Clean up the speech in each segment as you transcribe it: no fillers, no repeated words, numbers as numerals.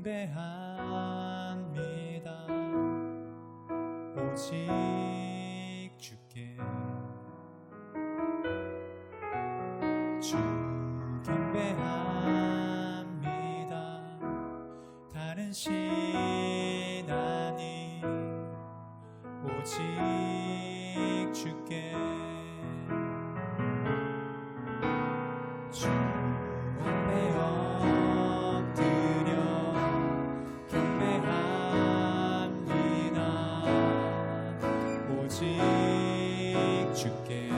경배합니다. 오직 주께 주 경배합니다. 다른 신 아니 오직 주께 주 앞에 엎드려 경배합니다. 오직 주께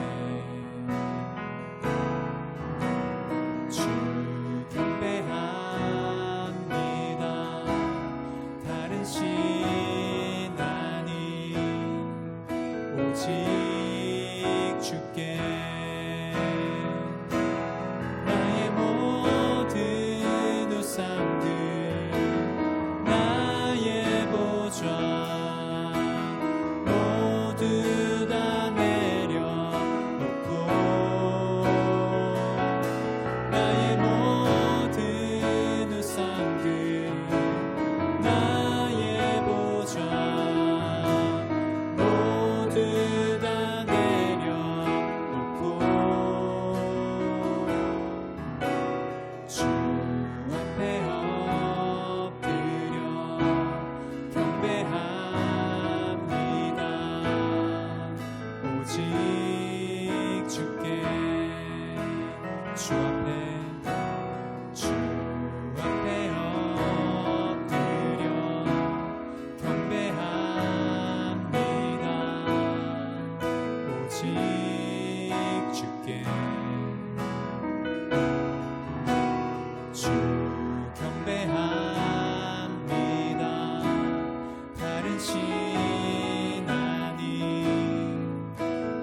주 경배합니다. 다른 신 아니 오직 주께 나의 모든 우상들 나의 보좌 모두 다 내려놓고 나의 모든 우상들 나의 보좌 모두 다 내려놓고 주 앞에 엎드려 경배합니다. 오직 주께 주 앞에 엎드려 경배합니다. 오직 주께 주 경배합니다. 다른 신 아니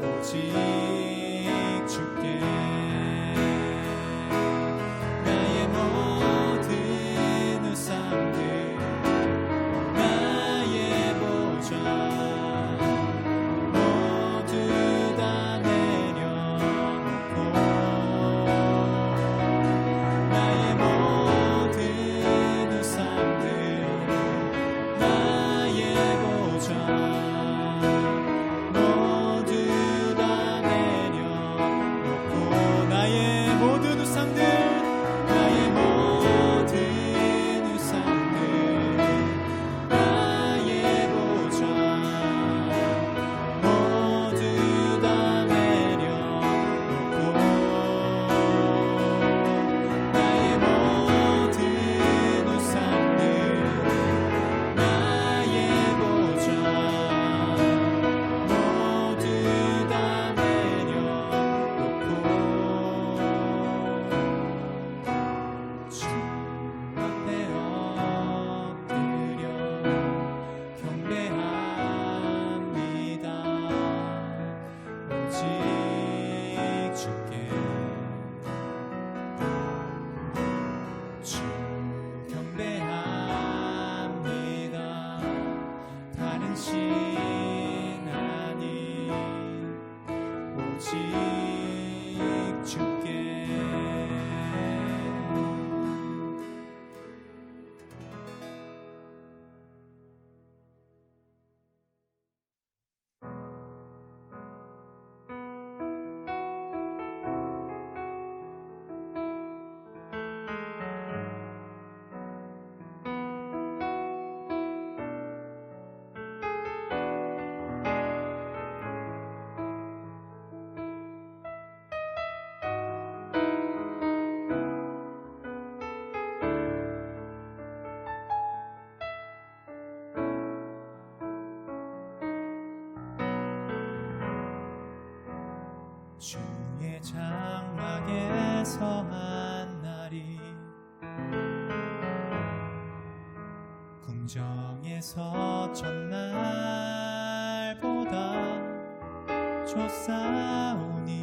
오직 주께 나의 모든 우상들 나의 보좌 모두 다 내려놓고 나의 모든 우상들 나의 보좌 모두 다 내려놓고 나의 모든 우상들 나의 모든 우상들 나의 보좌 모두 다 내려놓고 나의 모든 우상들 나의 보좌 모두 다 내려놓고 주 앞에 엎드려 경배합니다. 오직 주께 주 경배합니다. 다른 신 아니 오직 주께 주의 장막에서 한 날이 궁정에서 첫날보다 좋사오니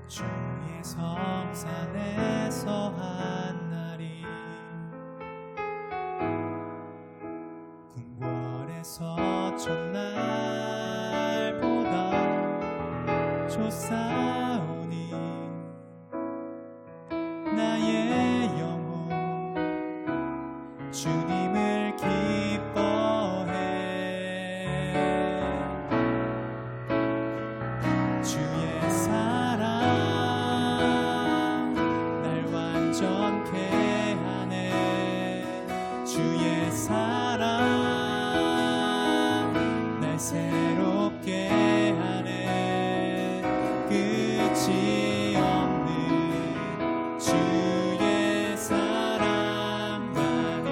주의 성산에서 한 날이 공고에서 첫날보다 좋사오니 나의 영혼 주님을 기뻐해. 주의 사랑 날 완전케 하네. 주의 사랑 날 새롭게 하네. 끝이 없는 주의 사랑만이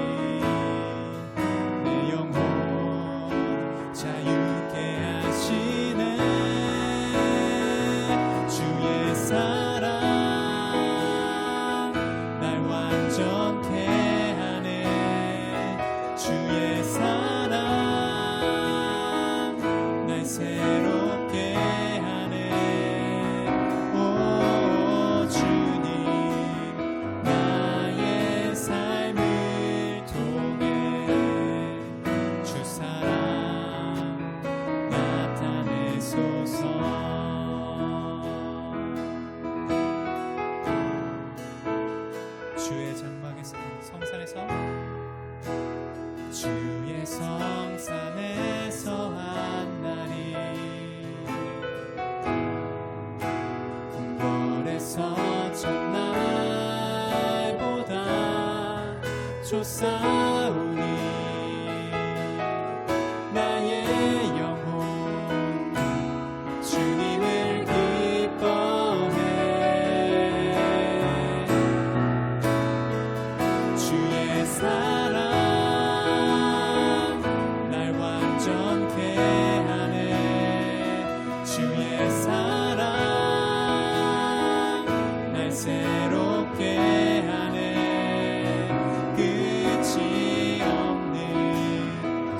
내 영혼 자유케 하시네. 주의 사랑 날 완전케 하네. 주의 사랑 날 새롭게 하네. 오 주님 나의 삶을 통해 주 사랑 나타내소서. 주의 장막에서 성산에서 주의 성산에서 한 날이 궁궐에서 첫날보다 좋사오니 나의 영혼 주님을 기뻐해. 주의 사랑 날 완전케 하네. 주의 사랑 날 새롭게 하네. 끝이 없는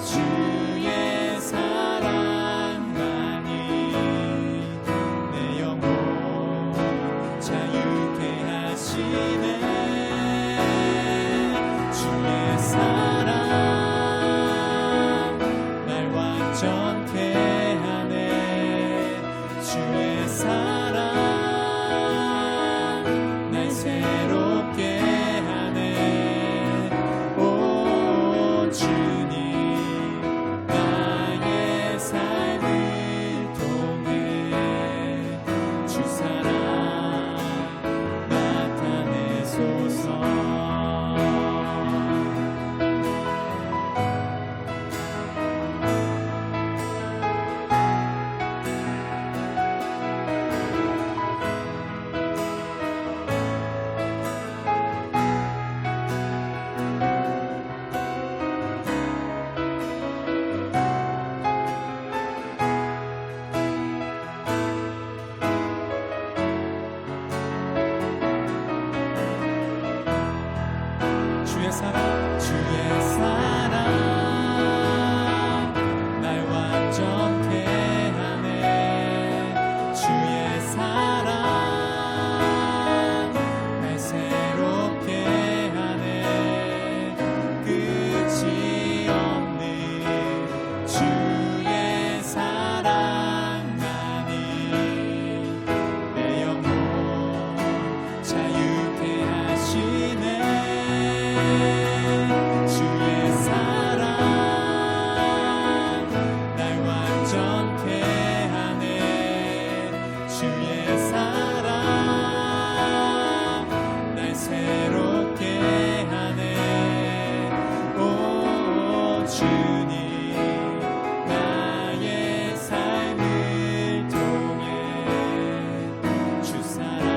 주의 사랑만이 내 영혼 자유케 하시네. 주의 사랑 날 완전케 하네. 주의 사랑 날 새롭게 하네. 오 주님 나의 삶을 통해 주 사랑 나타내소서. 주의 사랑 주의 사랑 날 완전케 하네. 주의 사랑 날 새롭게 하네. 끝이 없는 주의 사랑만이 내 영혼 자유케 하시네. 주의 사랑 날 완전케 하네. 주의 사랑 날 새롭게 하네. 오 주님 나의 삶을 통해 주 사랑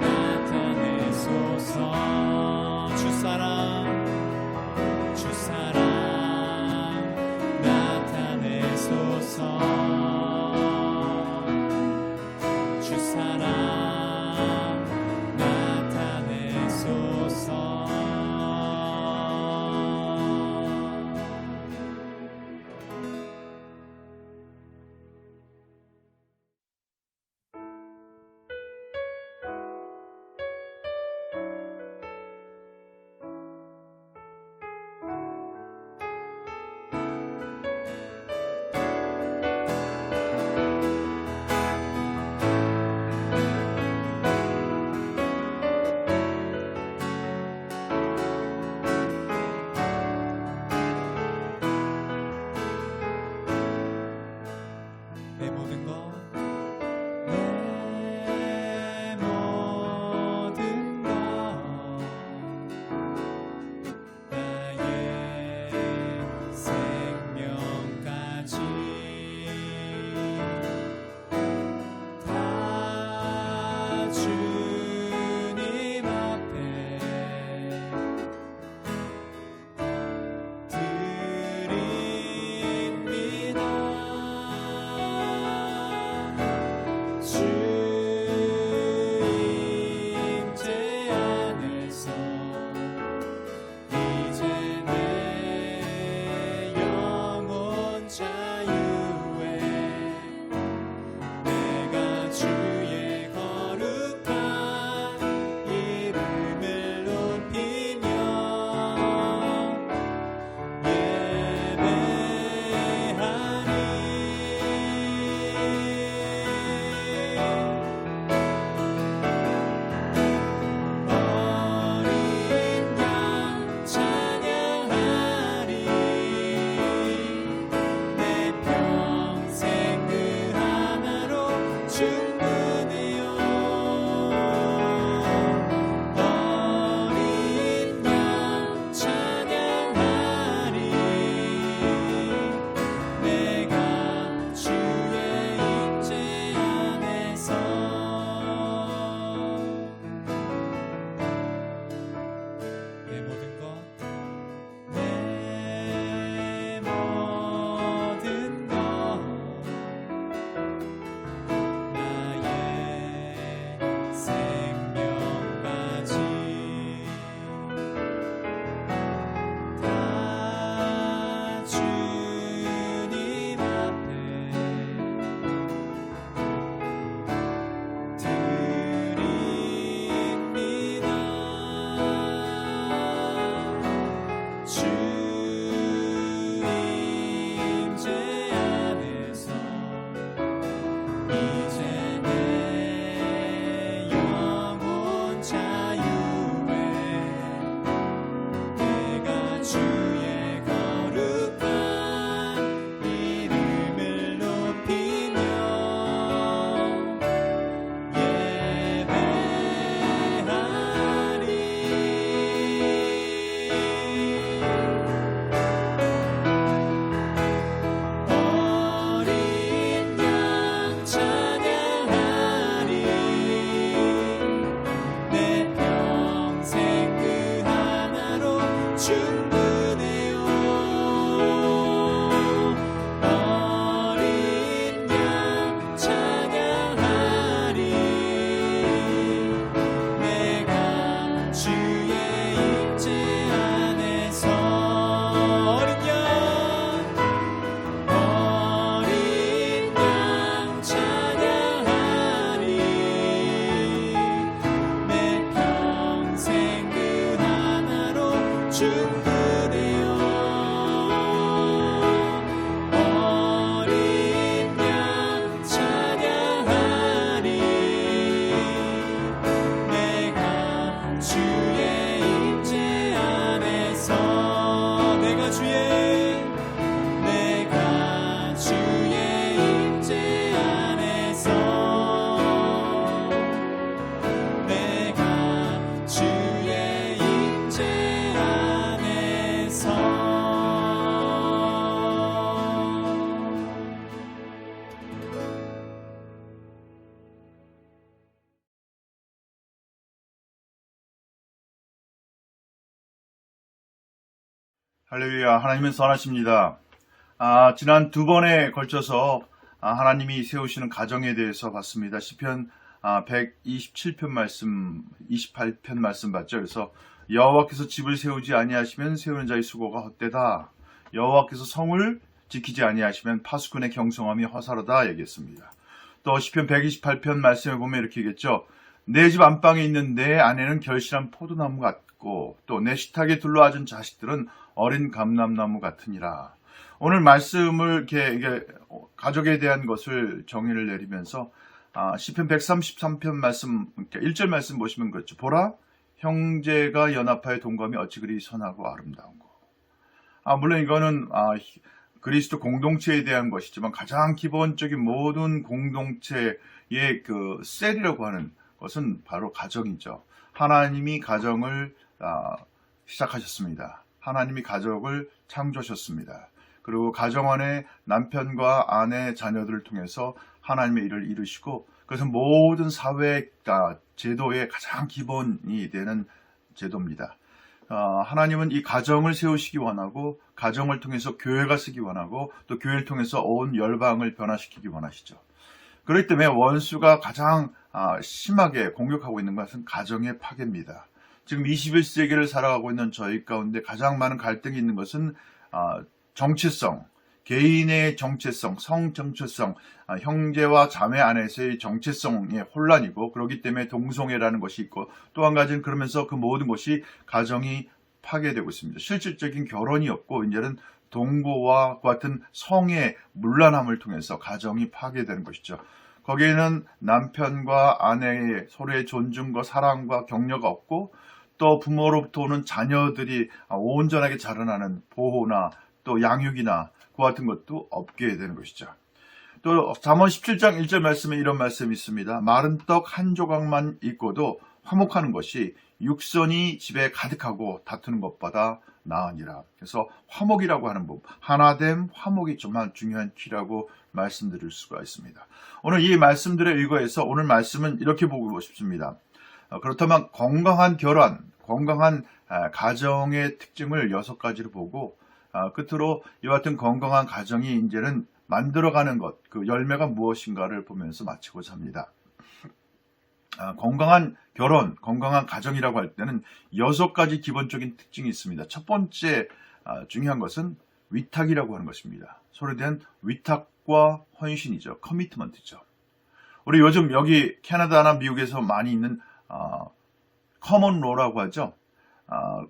나타내소서. 주 사랑 나타내소서. 주 사랑 나타내소서. 충분해요. 어린 양 찬양하리. 내가 주의 임재 안에서 어린 양 찬양하리. 내 평생 그 하나로 충분해요. 어린 양 찬양하리. 내가 주의 임재 안에서 내가 주의 임재 안에서 내가 주의 임재 안에서 할렐루야, 하나님은 선하십니다. 지난 두 번에 걸쳐서 하나님이 세우시는 가정에 대해서 봤습니다. 시편 127편 말씀, 28편 말씀 봤죠. 그래서 여호와께서 집을 세우지 아니하시면 세우는 자의 수고가 헛되다. 여호와께서 성을 지키지 아니하시면 파수꾼의 경성함이 허사로다 얘기했습니다. 또 시편 128편 말씀에 보면 이렇게 얘기했죠. 내 집 안방에 있는 내 아내는 결실한 포도나무 같고 또 내 식탁에 둘러앉은 자식들은 어린 감람나무 같으니라. 오늘 말씀을 이게 가족에 대한 것을 정의를 내리면서 시편 133편 말씀 1절 말씀 보시면 그렇죠. 보라 형제가 연합하여 동감이 어찌 그리 선하고 아름다운 거. 물론 이거는 그리스도 공동체에 대한 것이지만 가장 기본적인 모든 공동체의 그 셀이라고 하는 것은 바로 가정이죠. 하나님이 가정을 시작하셨습니다. 하나님이 가족을 창조하셨습니다. 그리고 가정 안에 남편과 아내, 자녀들을 통해서 하나님의 일을 이루시고 그래서 모든 사회 제도의 가장 기본이 되는 제도입니다. 하나님은 이 가정을 세우시기 원하고 가정을 통해서 교회가 쓰기 원하고 또 교회를 통해서 온 열방을 변화시키기 원하시죠. 그렇기 때문에 원수가 가장 심하게 공격하고 있는 것은 가정의 파괴입니다. 지금 21세기를 살아가고 있는 저희 가운데 가장 많은 갈등이 있는 것은 정체성, 개인의 정체성, 성 정체성, 형제와 자매 안에서의 정체성의 혼란이고 그렇기 때문에 동성애라는 것이 있고 또 한 가지는 그러면서 그 모든 것이 가정이 파괴되고 있습니다. 실질적인 결혼이 없고 이제는 동거와 같은 성의 문란함을 통해서 가정이 파괴되는 것이죠. 거기에는 남편과 아내의 서로의 존중과 사랑과 격려가 없고 또 부모로부터 오는 자녀들이 온전하게 자라나는 보호나 또 양육이나 그와 같은 것도 없게 되는 것이죠. 또 잠언 17장 1절 말씀에 이런 말씀이 있습니다. 마른 떡 한 조각만 있고도 화목하는 것이 육선이 집에 가득하고 다투는 것보다 나으니라. 그래서 화목이라고 하는 법, 하나됨, 화목이 정말 중요한 키라고 말씀드릴 수가 있습니다. 오늘 이 말씀들에 의거해서 오늘 말씀은 이렇게 보고 싶습니다. 그렇다면 건강한 결혼, 건강한 가정의 특징을 6가지로 보고 끝으로 이와 같은 건강한 가정이 이제는 만들어가는 것, 그 열매가 무엇인가를 보면서 마치고자 합니다. 건강한 결혼, 건강한 가정이라고 할 때는 6가지 기본적인 특징이 있습니다. 첫 번째 중요한 것은 위탁이라고 하는 것입니다. 서로에 대한 위탁과 헌신이죠. 커미트먼트죠. 우리 요즘 여기 캐나다나 미국에서 많이 있는 커먼 로라고 하죠.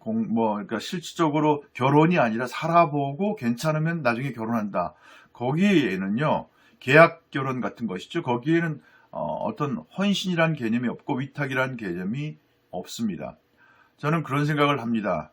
그러니까 실질적으로 결혼이 아니라 살아보고 괜찮으면 나중에 결혼한다. 거기에는요, 계약 결혼 같은 것이죠. 거기에는 어떤 헌신이라는 개념이 없고 위탁이라는 개념이 없습니다. 저는 그런 생각을 합니다.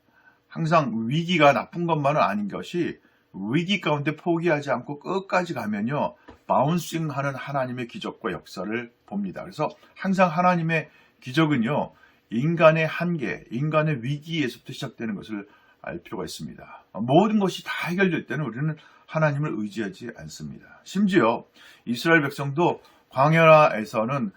항상 위기가 나쁜 것만은 아닌 것이 위기 가운데 포기하지 않고 끝까지 가면요, 바운싱하는 하나님의 기적과 역사를 봅니다. 그래서 항상 하나님의 기적은요, 인간의 한계, 인간의 위기에서부터 시작되는 것을 알 필요가 있습니다. 모든 것이 다 해결될 때는 우리는 하나님을 의지하지 않습니다. 심지어 이스라엘 백성도 광야에서는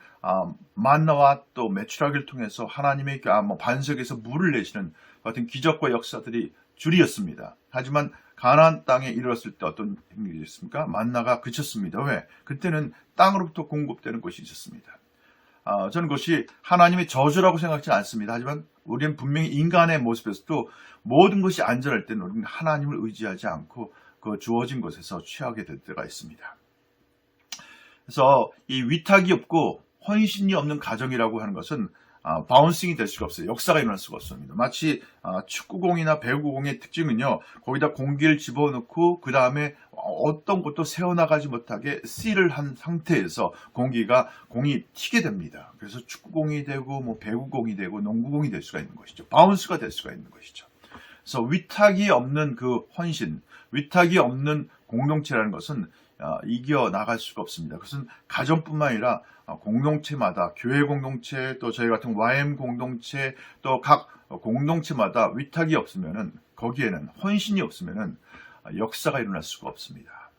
만나와 또 메추라기를 통해서 하나님의 반석에서 물을 내시는 같은 기적과 역사들이 줄이었습니다. 하지만 가나안 땅에 이르렀을 때 어떤 일이 있습니까? 만나가 그쳤습니다. 왜? 그때는 땅으로부터 공급되는 것이 있었습니다. 저는 그것이 하나님의 저주라고 생각하지 않습니다. 하지만 우리는 분명히 인간의 모습에서도 모든 것이 안전할 때는 우리는 하나님을 의지하지 않고 그 주어진 것에서 취하게 될 때가 있습니다. 그래서 이 위탁이 없고 헌신이 없는 가정이라고 하는 것은 바운싱이 될 수가 없어요. 역사가 일어날 수가 없습니다. 마치 축구공이나 배구공의 특징은요, 거기다 공기를 집어넣고 그 다음에 어떤 것도 새어나가지 못하게 실을 한 상태에서 공이 튀게 됩니다. 그래서 축구공이 되고 뭐 배구공이 되고 농구공이 될 수가 있는 것이죠. 바운스가 될 수가 있는 것이죠. 그래서 위탁이 없는 그 헌신, 위탁이 없는 공동체라는 것은 이겨 나갈 수가 없습니다. 그것은 가정뿐만 아니라 공동체마다, 교회 공동체, 또 저희 같은 YM 공동체, 또 각 공동체마다 위탁이 없으면은, 거기에는 헌신이 없으면은 역사가 일어날 수가 없습니다.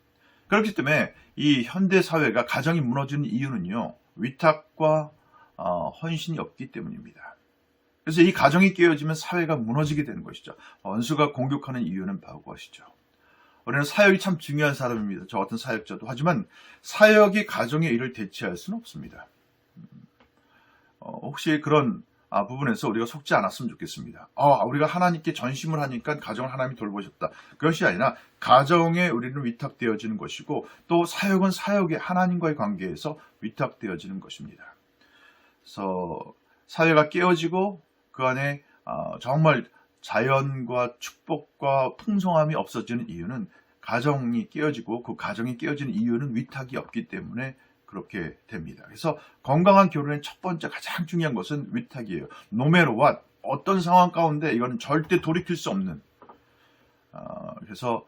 그렇기 때문에 이 현대 사회가 가정이 무너지는 이유는요, 위탁과 헌신이 없기 때문입니다. 그래서 이 가정이 깨어지면 사회가 무너지게 되는 것이죠. 원수가 공격하는 이유는 바로 그것이죠. 우리는 사역이 참 중요한 사람입니다. 저 같은 사역자도. 하지만 사역이 가정의 일을 대체할 수는 없습니다. 혹시 그런 부분에서 우리가 속지 않았으면 좋겠습니다. 우리가 하나님께 전심을 하니까 가정을 하나님이 돌보셨다. 그것이 아니라 가정에 우리는 위탁되어지는 것이고, 또 사역은 사역의 하나님과의 관계에서 위탁되어지는 것입니다. 그래서 사회가 깨어지고 그 안에 정말 자연과 축복과 풍성함이 없어지는 이유는 가정이 깨어지고, 그 가정이 깨어지는 이유는 위탁이 없기 때문에 그렇게 됩니다. 그래서 건강한 결혼의 첫 번째 가장 중요한 것은 위탁이에요. No matter what, 어떤 상황 가운데 이거는 절대 돌이킬 수 없는. 그래서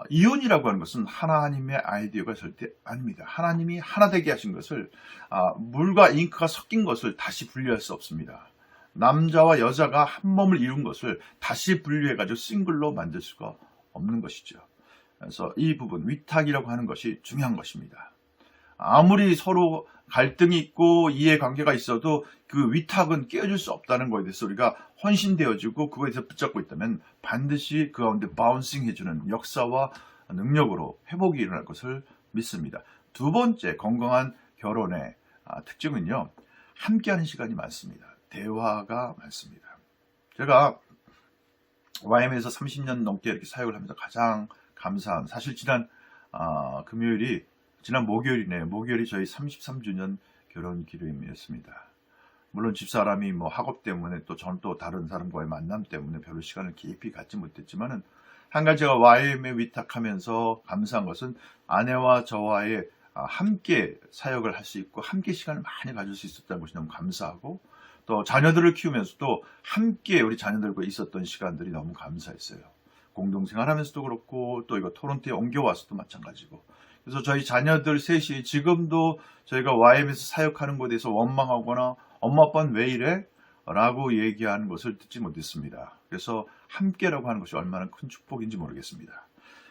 이혼이라고 하는 것은 하나님의 아이디어가 절대 아닙니다. 하나님이 하나 되게 하신 것을, 물과 잉크가 섞인 것을 다시 분리할 수 없습니다. 남자와 여자가 한 몸을 이룬 것을 다시 분리해가지고 싱글로 만들 수가 없는 것이죠. 그래서 이 부분, 위탁이라고 하는 것이 중요한 것입니다. 아무리 서로 갈등이 있고 이해관계가 있어도 그 위탁은 깨어질 수 없다는 것에 대해서 우리가 헌신되어지고 그거에 대해서 붙잡고 있다면 반드시 그 가운데 바운싱 해주는 역사와 능력으로 회복이 일어날 것을 믿습니다. 두 번째, 건강한 결혼의 특징은요, 함께하는 시간이 많습니다. 대화가 많습니다. 제가 YM에서 30년 넘게 이렇게 사역을 하면서 가장 감사한, 사실 지난 목요일이네요. 목요일이 저희 33주년 결혼 기념일이었습니다. 물론 집사람이 학업 때문에, 또 저는 또 다른 사람과의 만남 때문에 별로 시간을 깊이 갖지 못했지만은, 한 가지가 YM에 위탁하면서 감사한 것은 아내와 저와의 함께 사역을 할 수 있고 함께 시간을 많이 가질 수 있었다는 것이 너무 감사하고, 또 자녀들을 키우면서도 함께 우리 자녀들과 있었던 시간들이 너무 감사했어요. 공동생활하면서도 그렇고, 또 이거 토론토에 옮겨와서도 마찬가지고. 그래서 저희 자녀들 셋이 지금도 저희가 YM에서 사역하는 것에 대해서 원망하거나 엄마 아빠는 왜 이래? 라고 얘기하는 것을 듣지 못했습니다. 그래서 함께라고 하는 것이 얼마나 큰 축복인지 모르겠습니다.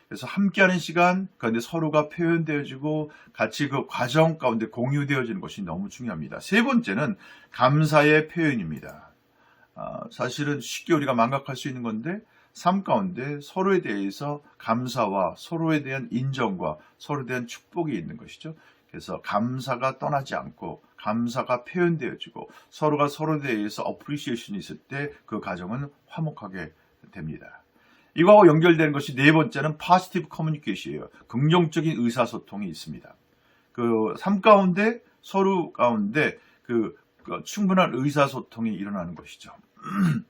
그래서 함께하는 시간, 그런데 서로가 표현되어지고 같이 그 과정 가운데 공유되어지는 것이 너무 중요합니다. 세 번째는 감사의 표현입니다. 사실은 쉽게 우리가 망각할 수 있는 건데, 삶 가운데 서로에 대해서 감사와 서로에 대한 인정과 서로에 대한 축복이 있는 것이죠. 그래서 감사가 떠나지 않고 감사가 표현되어지고 서로가 서로에 대해서 어프리시에이션이 있을 때 그 가정은 화목하게 됩니다. 이거하고 연결되는 것이 네 번째는 positive communication이에요. 긍정적인 의사소통이 있습니다. 그 삶 가운데 서로 가운데 그 충분한 의사소통이 일어나는 것이죠.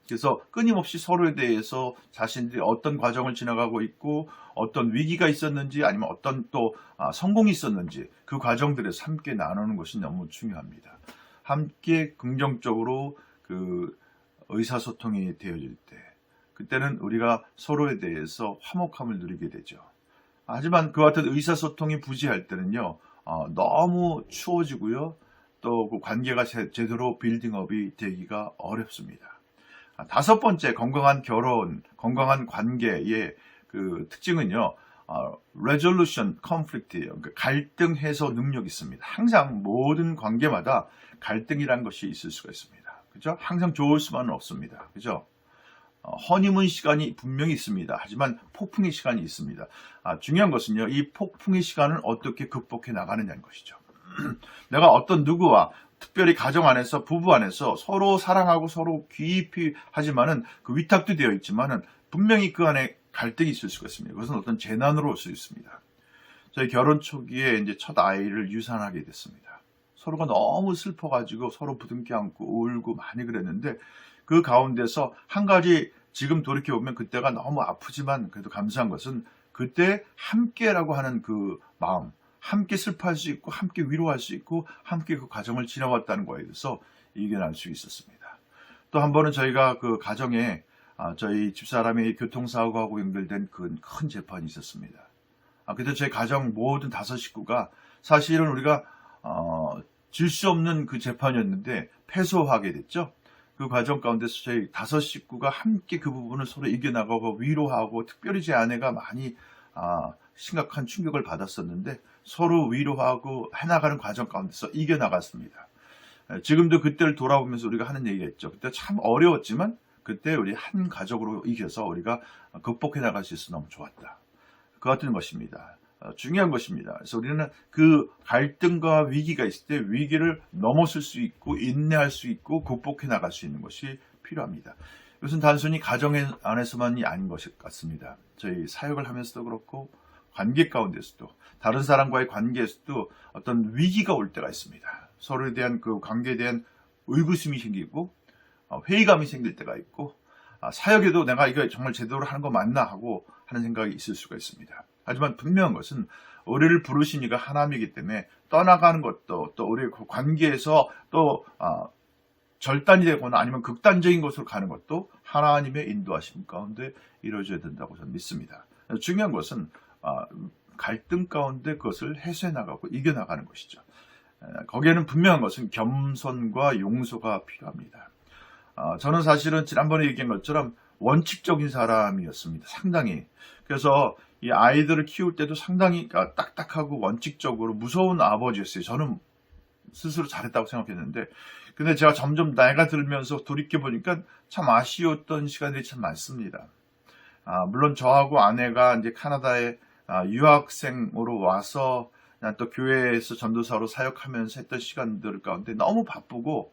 그래서 끊임없이 서로에 대해서 자신들이 어떤 과정을 지나가고 있고 어떤 위기가 있었는지 아니면 어떤 또 성공이 있었는지 그 과정들에서 함께 나누는 것이 너무 중요합니다. 함께 긍정적으로 그 의사소통이 되어질 때, 그때는 우리가 서로에 대해서 화목함을 누리게 되죠. 하지만 그와 같은 의사소통이 부재할 때는요, 너무 추워지고요, 또 그 관계가 제대로 빌딩업이 되기가 어렵습니다. 다섯 번째, 건강한 결혼, 건강한 관계의 그 특징은요, resolution conflict예요. 그러니까 갈등 해소 능력이 있습니다. 항상 모든 관계마다 갈등이라는 것이 있을 수가 있습니다. 그죠? 항상 좋을 수만은 없습니다. 그죠? 허니문 시간이 분명히 있습니다. 하지만 폭풍의 시간이 있습니다. 중요한 것은요, 이 폭풍의 시간을 어떻게 극복해 나가느냐는 것이죠. 내가 어떤 누구와 특별히 가정 안에서, 부부 안에서 서로 사랑하고 서로 깊이 하지만은 그 위탁도 되어 있지만은 분명히 그 안에 갈등이 있을 수가 있습니다. 그것은 어떤 재난으로 올 수 있습니다. 저희 결혼 초기에 이제 첫 아이를 유산하게 됐습니다. 서로가 너무 슬퍼가지고 서로 부둥켜 안고 울고 많이 그랬는데, 그 가운데서 한 가지 지금 돌이켜보면 그때가 너무 아프지만 그래도 감사한 것은 그때 함께라고 하는 그 마음, 함께 슬퍼할 수 있고 함께 위로할 수 있고 함께 그 과정을 지나왔다는 거에 대해서 이겨낼 수 있었습니다. 또 한 번은 저희가 그 가정에 저희 집사람의 교통사고하고 연결된 큰 재판이 있었습니다. 그때 저희 가정 모든 5 식구가 사실은 우리가 질 수 없는 그 재판이었는데 패소하게 됐죠. 그 과정 가운데서 저희 5 식구가 함께 그 부분을 서로 이겨나가고 위로하고, 특별히 제 아내가 많이 심각한 충격을 받았었는데 서로 위로하고 해나가는 과정 가운데서 이겨나갔습니다. 지금도 그때를 돌아보면서 우리가 하는 얘기가 있죠. 그때 참 어려웠지만 그때 우리 한 가족으로 이겨서 우리가 극복해 나갈 수 있어서 너무 좋았다. 그 같은 것입니다. 중요한 것입니다. 그래서 우리는 그 갈등과 위기가 있을 때 위기를 넘어설 수 있고 인내할 수 있고 극복해 나갈 수 있는 것이 필요합니다. 이것은 단순히 가정 안에서만이 아닌 것 같습니다. 저희 사역을 하면서도 그렇고 관계 가운데서도, 다른 사람과의 관계에서도 어떤 위기가 올 때가 있습니다. 서로에 대한 그 관계에 대한 의구심이 생기고 회의감이 생길 때가 있고, 사역에도 내가 이거 정말 제대로 하는 거 맞나 하고 하는 생각이 있을 수가 있습니다. 하지만 분명한 것은 우리를 부르신 이가 하나님이기 때문에 떠나가는 것도, 또 우리의 관계에서 또 절단이 되거나 아니면 극단적인 것으로 가는 것도 하나님의 인도하심 가운데 이루어져야 된다고 저는 믿습니다. 중요한 것은 갈등 가운데 그것을 해소해 나가고 이겨나가는 것이죠. 거기에는 분명한 것은 겸손과 용서가 필요합니다. 저는 사실은 지난번에 얘기한 것처럼 원칙적인 사람이었습니다. 상당히. 그래서 이 아이들을 키울 때도 상당히 딱딱하고 원칙적으로 무서운 아버지였어요. 저는 스스로 잘했다고 생각했는데, 근데 제가 점점 나이가 들면서 돌이켜보니까 참 아쉬웠던 시간들이 참 많습니다. 물론 저하고 아내가 이제 카나다에 유학생으로 와서 또 교회에서 전도사로 사역하면서 했던 시간들 가운데 너무 바쁘고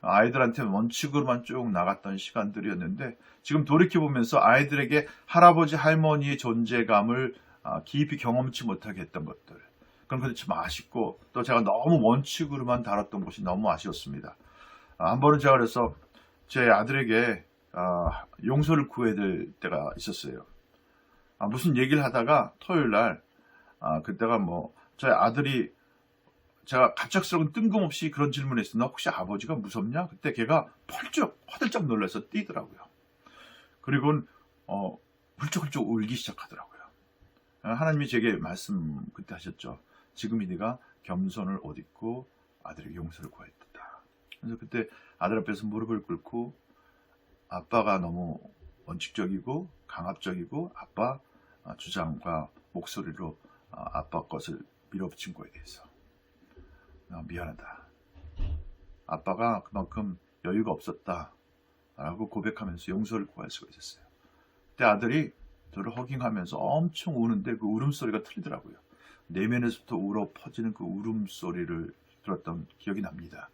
아이들한테 원칙으로만 쭉 나갔던 시간들이었는데, 지금 돌이켜보면서 아이들에게 할아버지 할머니의 존재감을 깊이 경험치 못하게 했던 것들, 그런 것들이 참 아쉽고, 또 제가 너무 원칙으로만 다뤘던 것이 너무 아쉬웠습니다. 한 번은 제가 그래서 제 아들에게 용서를 구해야 될 때가 있었어요. 무슨 얘기를 하다가 토요일 날 그때가 저희 아들이, 제가 갑작스러운 뜬금없이 그런 질문을 했어요. 너 혹시 아버지가 무섭냐? 그때 걔가 펄쩍 화들짝 놀라서 뛰더라고요. 그리고는 훌쩍훌쩍 울기 시작하더라고요. 하나님이 제게 말씀 그때 하셨죠. 지금이 네가 겸손을 옷 입고 아들에게 용서를 구했다. 그래서 그때 아들 앞에서 무릎을 꿇고, 아빠가 너무 원칙적이고 강압적이고 아빠 주장과 목소리로 아빠 것을 밀어붙인 거에 대해서 미안하다. 아빠가 그만큼 여유가 없었다 라고 고백하면서 용서를 구할 수가 있었어요. 그때 아들이 저를 허깅하면서 엄청 우는데 그 울음소리가 틀리더라고요. 내면에서부터 울어 퍼지는 그 울음소리를 들었던 기억이 납니다.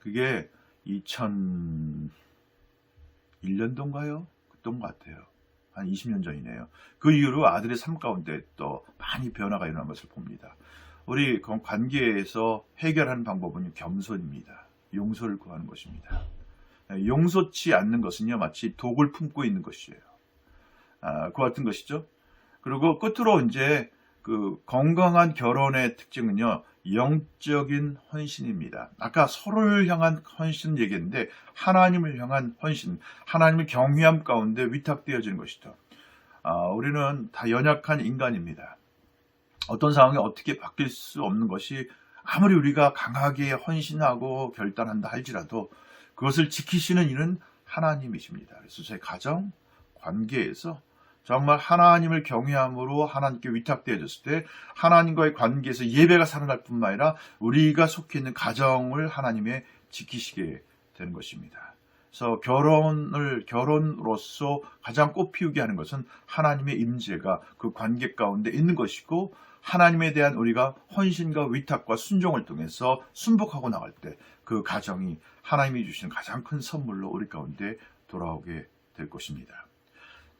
그게 2001년도인가요? 그랬던 것 같아요. 한 20년 전이네요. 그 이후로 아들의 삶 가운데 또 많이 변화가 일어난 것을 봅니다. 우리 관계에서 해결하는 방법은 겸손입니다. 용서를 구하는 것입니다. 용서치 않는 것은요, 마치 독을 품고 있는 것이에요. 그 같은 것이죠. 그리고 끝으로 이제 그 건강한 결혼의 특징은요, 영적인 헌신입니다. 아까 서로를 향한 헌신 얘기했는데, 하나님을 향한 헌신, 하나님을 경외함 가운데 위탁되어지는 것이죠. 우리는 다 연약한 인간입니다. 어떤 상황이 어떻게 바뀔 수 없는 것이, 아무리 우리가 강하게 헌신하고 결단한다 할지라도 그것을 지키시는 이는 하나님이십니다. 그래서 제 가정, 관계에서 정말 하나님을 경외함으로 하나님께 위탁되어졌을 때 하나님과의 관계에서 예배가 살아날 뿐만 아니라 우리가 속해 있는 가정을 하나님의 지키시게 되는 것입니다. 그래서 결혼으로서 가장 꽃피우게 하는 것은 하나님의 임재가 그 관계 가운데 있는 것이고, 하나님에 대한 우리가 헌신과 위탁과 순종을 통해서 순복하고 나갈 때 그 가정이 하나님이 주시는 가장 큰 선물로 우리 가운데 돌아오게 될 것입니다.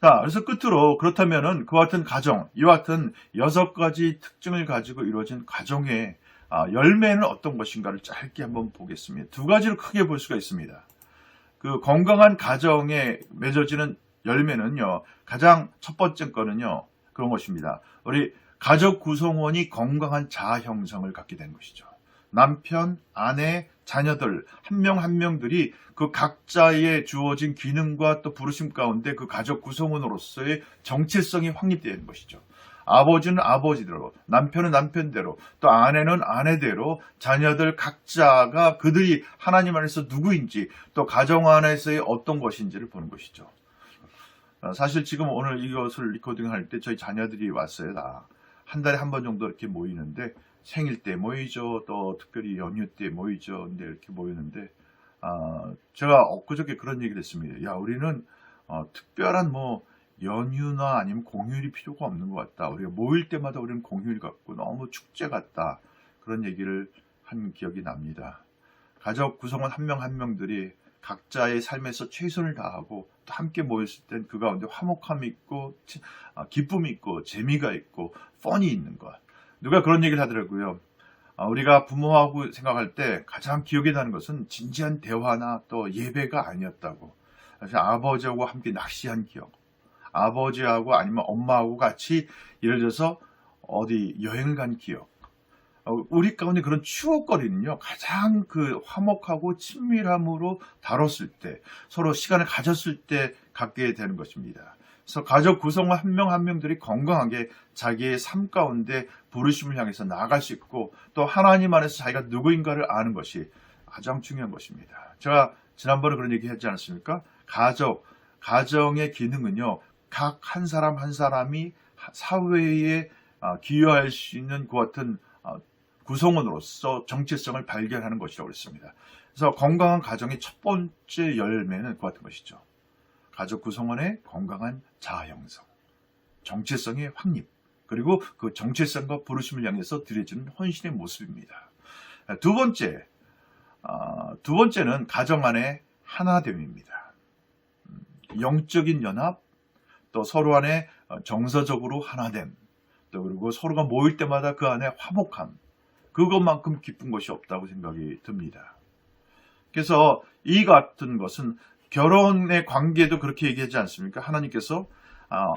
자, 그래서 끝으로 그렇다면은 그와 같은 가정, 이와 같은 6가지 특징을 가지고 이루어진 가정의 열매는 어떤 것인가를 짧게 한번 보겠습니다. 2가지로 크게 볼 수가 있습니다. 그 건강한 가정에 맺어지는 열매는요, 가장 첫 번째 거는요, 그런 것입니다. 우리 가족 구성원이 건강한 자아 형성을 갖게 된 것이죠. 남편, 아내, 자녀들 한 명 한 명들이 그 각자의 주어진 기능과 또 부르심 가운데 그 가족 구성원으로서의 정체성이 확립되는 것이죠. 아버지는 아버지대로, 남편은 남편대로, 또 아내는 아내대로 자녀들 각자가 그들이 하나님 안에서 누구인지, 또 가정 안에서의 어떤 것인지를 보는 것이죠. 사실 지금 오늘 이것을 리코딩할 때 저희 자녀들이 왔어요. 다 한 달에 한 번 정도 이렇게 모이는데, 생일 때 모이죠, 또 특별히 연휴 때 모이죠. 근데 이렇게 모이는데, 제가 엊그저께 그런 얘기를 했습니다. 야, 우리는 특별한 연휴나 아니면 공휴일이 필요가 없는 것 같다. 우리가 모일 때마다 우리는 공휴일 같고 너무 축제 같다. 그런 얘기를 한 기억이 납니다. 가족 구성원 한 명 한 명들이 각자의 삶에서 최선을 다하고 또 함께 모였을 땐 그 가운데 화목함이 있고 기쁨이 있고 재미가 있고 펀이 있는 것. 누가 그런 얘기를 하더라고요. 우리가 부모하고 생각할 때 가장 기억에 나는 것은 진지한 대화나 또 예배가 아니었다고. 그래서 아버지하고 함께 낚시한 기억, 아버지하고 아니면 엄마하고 같이 예를 들어서 어디 여행을 간 기억, 우리 가운데 그런 추억거리는요, 가장 그 화목하고 친밀함으로 다뤘을 때, 서로 시간을 가졌을 때 갖게 되는 것입니다. 그래서 가족 구성원 한 명 한 명들이 건강하게 자기의 삶 가운데 부르심을 향해서 나아갈 수 있고, 또 하나님 안에서 자기가 누구인가를 아는 것이 가장 중요한 것입니다. 제가 지난번에 그런 얘기 했지 않았습니까? 가정의 기능은요, 각 한 사람 한 사람이 사회에 기여할 수 있는 그 같은 구성원으로서 정체성을 발견하는 것이라고 했습니다. 그래서 건강한 가정의 첫 번째 열매는 그 같은 것이죠. 가족 구성원의 건강한 자아 형성, 정체성의 확립, 그리고 그 정체성과 부르심을 향해서 드려지는 헌신의 모습입니다. 두 번째는 가정 안의 하나됨입니다. 영적인 연합, 또 서로 안에 정서적으로 하나됨, 또 그리고 서로가 모일 때마다 그 안에 화목함, 그것만큼 기쁜 것이 없다고 생각이 듭니다. 그래서 이 같은 것은 결혼의 관계도 그렇게 얘기하지 않습니까? 하나님께서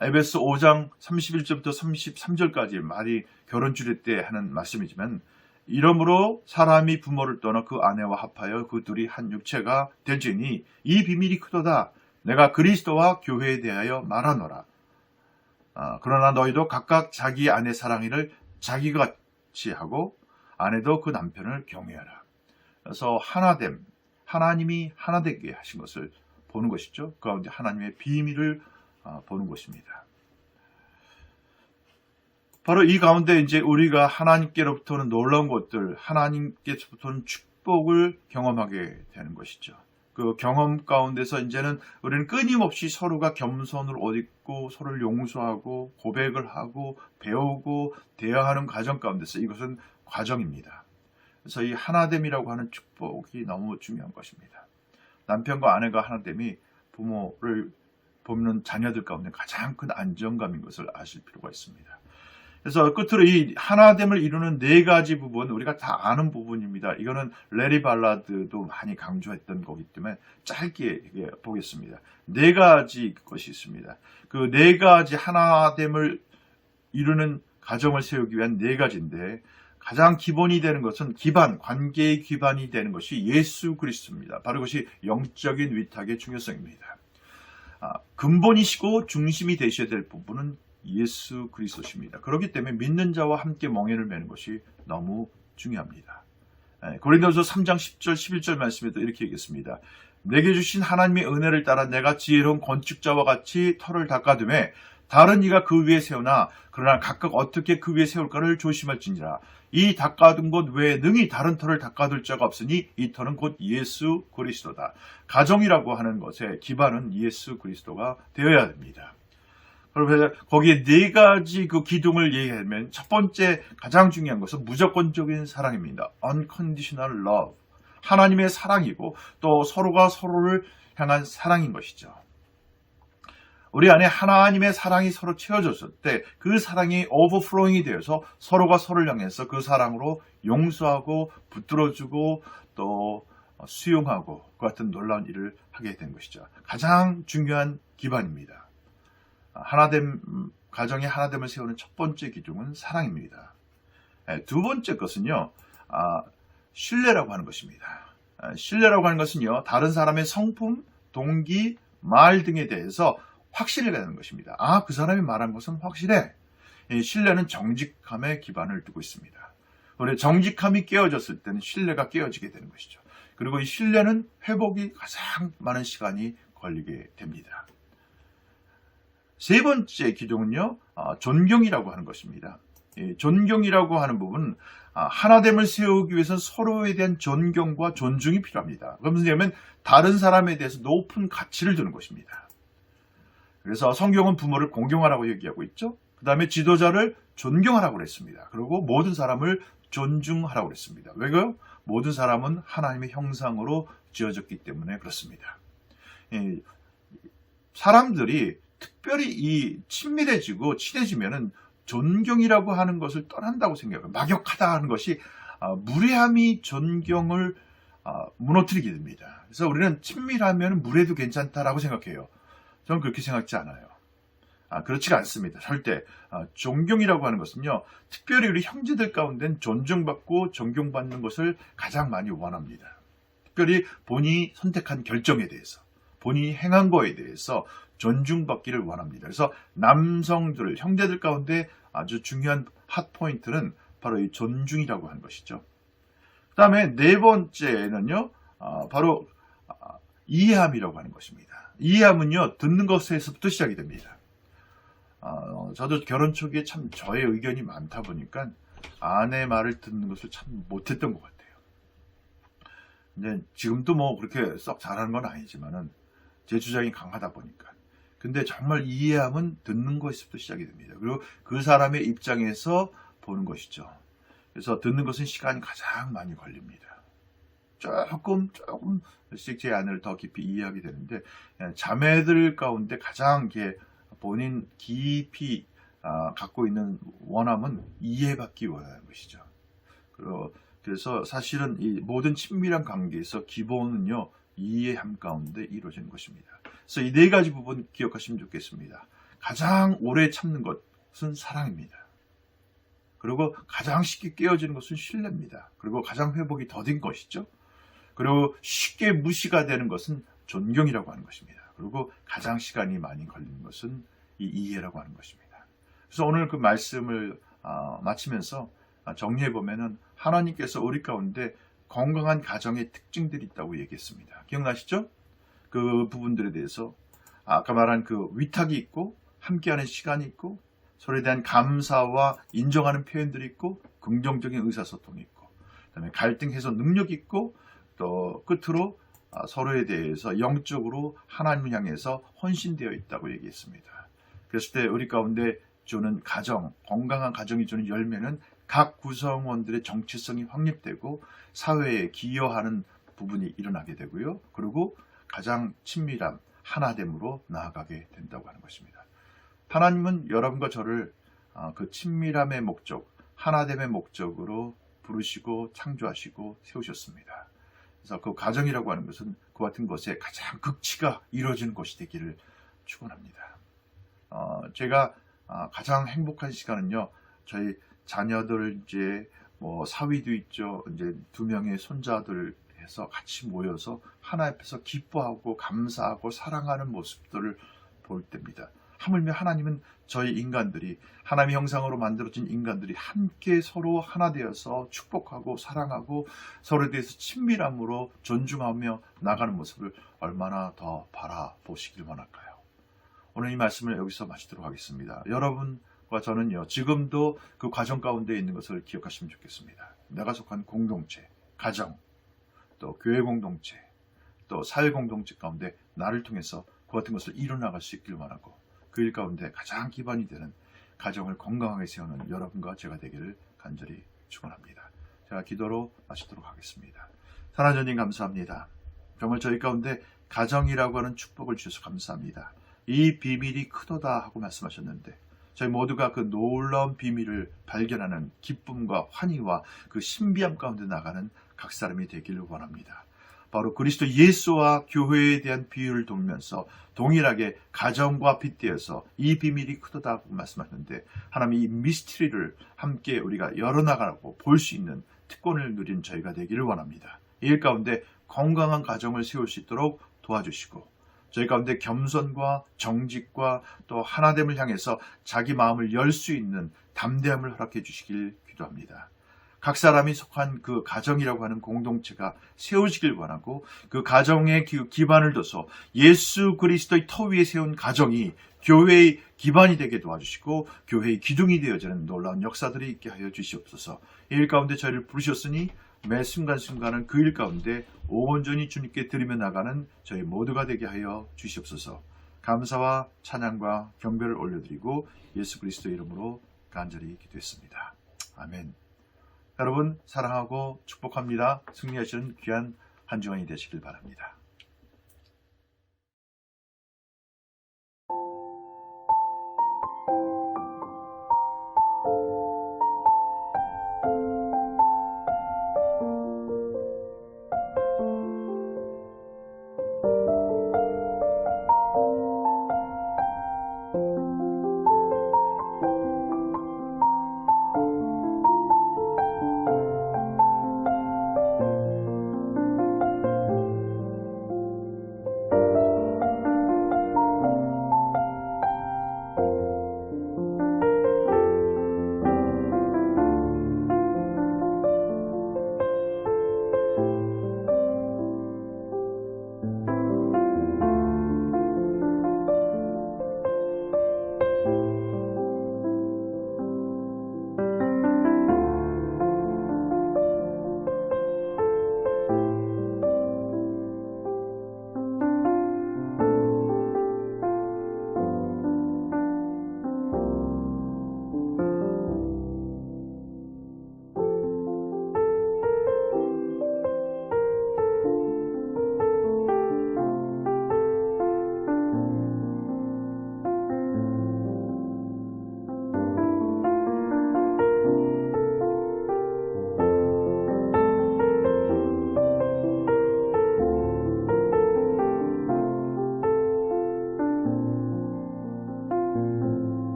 에베소 5장 31절부터 33절까지 말이 결혼 주례 때 하는 말씀이지만, 이러므로 사람이 부모를 떠나 그 아내와 합하여 그 둘이 한 육체가 될지니 이 비밀이 크도다. 내가 그리스도와 교회에 대하여 말하노라. 그러나 너희도 각각 자기 아내 사랑이를 자기같이 하고 아내도 그 남편을 경외하라. 그래서 하나됨, 하나님이 하나되게 하신 것을 보는 것이죠. 그 가운데 하나님의 비밀을 보는 것입니다. 바로 이 가운데 이제 우리가 하나님께로부터는 놀라운 것들, 하나님께로부터는 축복을 경험하게 되는 것이죠. 그 경험 가운데서 이제는 우리는 끊임없이 서로가 겸손을 옷 입고 서로를 용서하고 고백을 하고 배우고 대화하는 과정 가운데서 이것은 과정입니다. 그래서 이 하나됨이라고 하는 축복이 너무 중요한 것입니다. 남편과 아내가 하나됨이 부모를 보는 자녀들 가운데 가장 큰 안정감인 것을 아실 필요가 있습니다. 그래서 끝으로 이 하나됨을 이루는 4가지 부분, 우리가 다 아는 부분입니다. 이거는 레리 발라드도 많이 강조했던 거기 때문에 짧게 보겠습니다. 4가지 것이 있습니다. 그 4가지 하나됨을 이루는 가정을 세우기 위한 4가지인데, 가장 기본이 되는 것은 관계의 기반이 되는 것이 예수 그리스도입니다. 바로 그것이 영적인 위탁의 중요성입니다. 근본이시고 중심이 되셔야 될 부분은 예수 그리스도십니다. 그렇기 때문에 믿는 자와 함께 멍에를 매는 것이 너무 중요합니다. 고린도서 3장 10절 11절 말씀에도 이렇게 얘기했습니다. 내게 주신 하나님의 은혜를 따라 내가 지혜로운 건축자와 같이 터를 닦아두매 다른 이가 그 위에 세우나 그러나 각각 어떻게 그 위에 세울까를 조심할지니라. 이 닦아둔 곳 외에 능히 다른 터를 닦아둘 자가 없으니 이 터는 곧 예수 그리스도다. 가정이라고 하는 것의 기반은 예수 그리스도가 되어야 됩니다. 그러면 거기에 네 가지 그 기둥을 얘기하면 첫 번째 가장 중요한 것은 무조건적인 사랑입니다. unconditional love. 하나님의 사랑이고 또 서로가 서로를 향한 사랑인 것이죠. 우리 안에 하나님의 사랑이 서로 채워졌을 때 그 사랑이 오버플로잉이 되어서 서로가 서로를 향해서 그 사랑으로 용서하고 붙들어주고 또 수용하고 그 같은 놀라운 일을 하게 된 것이죠. 가장 중요한 기반입니다. 가정의 하나됨을 세우는 첫 번째 기둥은 사랑입니다. 두 번째 것은요, 신뢰라고 하는 것입니다. 신뢰라고 하는 것은요, 다른 사람의 성품, 동기, 말 등에 대해서 확신을 갖는 것입니다. 그 사람이 말한 것은 확실해. 이 신뢰는 정직함에 기반을 두고 있습니다. 우리 정직함이 깨어졌을 때는 신뢰가 깨어지게 되는 것이죠. 그리고 이 신뢰는 회복이 가장 많은 시간이 걸리게 됩니다. 세 번째 기둥은요, 존경이라고 하는 것입니다. 이 존경이라고 하는 부분은 하나됨을 세우기 위해서는 서로에 대한 존경과 존중이 필요합니다. 그럼 뭐냐면 다른 사람에 대해서 높은 가치를 두는 것입니다. 그래서 성경은 부모를 공경하라고 얘기하고 있죠. 그 다음에 지도자를 존경하라고 그랬습니다. 그리고 모든 사람을 존중하라고 그랬습니다. 왜요? 모든 사람은 하나님의 형상으로 지어졌기 때문에 그렇습니다. 사람들이 특별히 친밀해지고 친해지면은 존경이라고 하는 것을 떠난다고 생각해요. 막역하다 하는 것이 무례함이 존경을 무너뜨리게 됩니다. 그래서 우리는 친밀하면 무례도 괜찮다라고 생각해요. 저는 그렇게 생각지 않아요. 그렇지가 않습니다. 절대. 존경이라고 하는 것은요, 특별히 우리 형제들 가운데는 존중받고 존경받는 것을 가장 많이 원합니다. 특별히 본인이 선택한 결정에 대해서, 본인이 행한 거에 대해서 존중받기를 원합니다. 그래서 남성들, 형제들 가운데 아주 중요한 핫포인트는 바로 이 존중이라고 하는 것이죠. 그 다음에 네 번째는요, 바로 이해함이라고 하는 것입니다. 이해함은요, 듣는 것에서부터 시작이 됩니다. 저도 결혼 초기에 참 저의 의견이 많다 보니까 아내 말을 듣는 것을 참 못했던 것 같아요. 근데 지금도 뭐 그렇게 썩 잘하는 건 아니지만은 제 주장이 강하다 보니까. 근데 정말 이해함은 듣는 것에서부터 시작이 됩니다. 그리고 그 사람의 입장에서 보는 것이죠. 그래서 듣는 것은 시간이 가장 많이 걸립니다. 조금씩 제 아내를 더 깊이 이해하게 되는데, 자매들 가운데 가장 본인 깊이 갖고 있는 원함은 이해받기 원하는 것이죠. 그래서 사실은 이 모든 친밀한 관계에서 기본은요, 이해함 가운데 이루어지는 것입니다. 그래서 이 네 가지 부분 기억하시면 좋겠습니다. 가장 오래 참는 것은 사랑입니다. 그리고 가장 쉽게 깨어지는 것은 신뢰입니다. 그리고 가장 회복이 더딘 것이죠. 그리고 쉽게 무시가 되는 것은 존경이라고 하는 것입니다. 그리고 가장 시간이 많이 걸리는 것은 이 이해라고 하는 것입니다. 그래서 오늘 그 말씀을 마치면서 정리해보면은 하나님께서 우리 가운데 건강한 가정의 특징들이 있다고 얘기했습니다. 기억나시죠? 그 부분들에 대해서 아까 말한 그 위탁이 있고 함께하는 시간이 있고 서로에 대한 감사와 인정하는 표현들이 있고 긍정적인 의사소통이 있고 그다음에 갈등 해소 능력이 있고 또 끝으로 서로에 대해서 영적으로 하나님을 향해서 헌신되어 있다고 얘기했습니다. 그랬을 때 우리 가운데 주는 가정, 건강한 가정이 주는 열매는 각 구성원들의 정체성이 확립되고 사회에 기여하는 부분이 일어나게 되고요. 그리고 가장 친밀한 하나됨으로 나아가게 된다고 하는 것입니다. 하나님은 여러분과 저를 그 친밀함의 목적, 하나됨의 목적으로 부르시고 창조하시고 세우셨습니다. 그래서 그 가정이라고 하는 것은 그 같은 것에 가장 극치가 이루어지는 것이 되기를 축원합니다. 제가 가장 행복한 시간은요, 저희 자녀들 이제 뭐 사위도 있죠, 이제 2명의 손자들 해서 같이 모여서 하나 앞에서 기뻐하고 감사하고 사랑하는 모습들을 볼 때입니다. 하물며 하나님은 저희 인간들이 하나님의 형상으로 만들어진 인간들이 함께 서로 하나 되어서 축복하고 사랑하고 서로에 대해서 친밀함으로 존중하며 나가는 모습을 얼마나 더 바라보시길 원할까요? 오늘 이 말씀을 여기서 마치도록 하겠습니다. 여러분과 저는요, 지금도 그 과정 가운데 있는 것을 기억하시면 좋겠습니다. 내가 속한 공동체, 가정, 또 교회 공동체, 또 사회 공동체 가운데 나를 통해서 그 같은 것을 이뤄나갈 수 있길 원하고, 그 일 가운데 가장 기반이 되는 가정을 건강하게 세우는 여러분과 제가 되기를 간절히 축원합니다. 제가 기도로 마치도록 하겠습니다. 사랑하는 주님, 감사합니다. 정말 저희 가운데 가정이라고 하는 축복을 주셔서 감사합니다. 이 비밀이 크도다 하고 말씀하셨는데, 저희 모두가 그 놀라운 비밀을 발견하는 기쁨과 환희와 그 신비함 가운데 나가는 각 사람이 되기를 원합니다. 바로 그리스도 예수와 교회에 대한 비유를 돌면서 동일하게 가정과 빗대어서 이 비밀이 크도다 하고 말씀하셨는데, 하나님 이 미스터리를 함께 우리가 열어나가고 볼 수 있는 특권을 누린 저희가 되기를 원합니다. 이 일 가운데 건강한 가정을 세울 수 있도록 도와주시고, 저희 가운데 겸손과 정직과 또 하나됨을 향해서 자기 마음을 열 수 있는 담대함을 허락해 주시길 기도합니다. 각 사람이 속한 그 가정이라고 하는 공동체가 세워지길 원하고, 그 가정의 기반을 둬서 예수 그리스도의 터 위에 세운 가정이 교회의 기반이 되게 도와주시고, 교회의 기둥이 되어지는 놀라운 역사들이 있게 하여 주시옵소서. 이 일 가운데 저희를 부르셨으니 매 순간순간은 그 일 가운데 온전히 주님께 드리며 나가는 저희 모두가 되게 하여 주시옵소서. 감사와 찬양과 경배를 올려드리고 예수 그리스도의 이름으로 간절히 기도했습니다. 아멘. 여러분 사랑하고 축복합니다. 승리하시는 귀한 한 주간이 되시길 바랍니다.